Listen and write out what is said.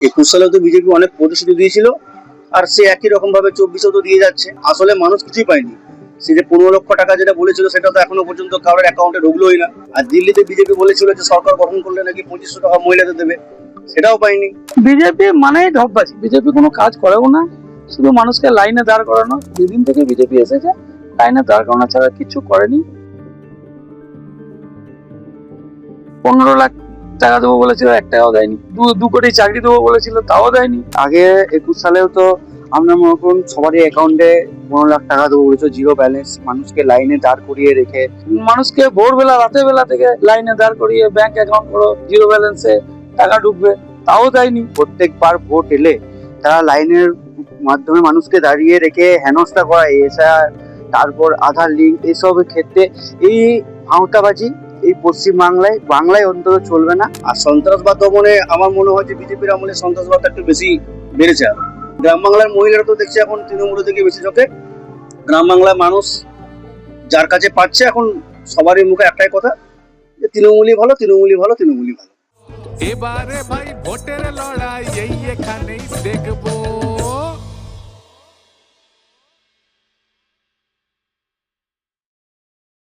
21 সালেও তো বিজেপি অনেক প্রতিশ্রুতি দিয়েছিল, আর সে একই রকম ভাবে 24-এও তো দিয়ে যাচ্ছে। আসলে মানুষ কিছুই পায়নি। সে যে 15 লক্ষ টাকা যেটা বলেছিল সেটা তো এখনো পর্যন্ত কারোর অ্যাকাউন্টে ঢুকলোই না। আর দিল্লিতে বিজেপি বলেছিল যে সরকার গঠন করলে নাকি 2500 টাকা মহিলাদের দেবে, সেটাও পাইনি। বিজেপি মানেই ঢপবাজি। বিজেপি কোনো কাজ করেও না, শুধু মানুষকে লাইনে দাঁড় করানো। যেদিন থেকে বিজেপি এসেছে লাইনে দাঁড় করানো ছাড়া কিছু করেনি। 15 লাখ টাকা দেবো বলেছিল, 1 টাকাও দেয়নি। 2 কোটি চাকরি দেবো বলেছিল, তাও দেয়নি। আগে 21 সালেও তো আমরা মনে করুন সবারই অ্যাকাউন্টে 15 লাখ টাকা দেবো বলেছিল, জিরো ব্যালেন্স, মানুষকে লাইনে দাঁড় করিয়ে রেখে। মানুষকে ভোরবেলা রাতের বেলা থেকে লাইনে দাঁড় করিয়ে ব্যাংক অ্যাকাউন্ট করো, জিরো ব্যালেন্সে টাকা ঢুকবে, তাও দেয়নি। প্রত্যেকবার ভোট এলে তারা লাইনের মাধ্যমে মানুষকে দাঁড়িয়ে রেখে হেনস্থা করা, এসআর, তারপর আধার লিঙ্ক, এসবের ক্ষেত্রে এই ভাঁওতাবাজি এই বাংলায় অন্তত চলবে না। আর সন্ত্রাসবাদ দমনে আমার মনে হয় যে বিজেপির আমলে সন্ত্রাসবাদটা একটু বেশি বেড়েছে। আর গ্রাম বাংলার মহিলারা তো দেখছি এখন তৃণমূলের দিকে বেশি ঝোঁকে। গ্রাম বাংলার মানুষ যার কাছে পাচ্ছে, এখন সবারই মুখে একটাই কথা যে তৃণমূলই ভালো, তৃণমূলই ভালো, তৃণমূলই ভালো। এবারে ভাই ভোটের লড়াই এই এখানেই দেখবো।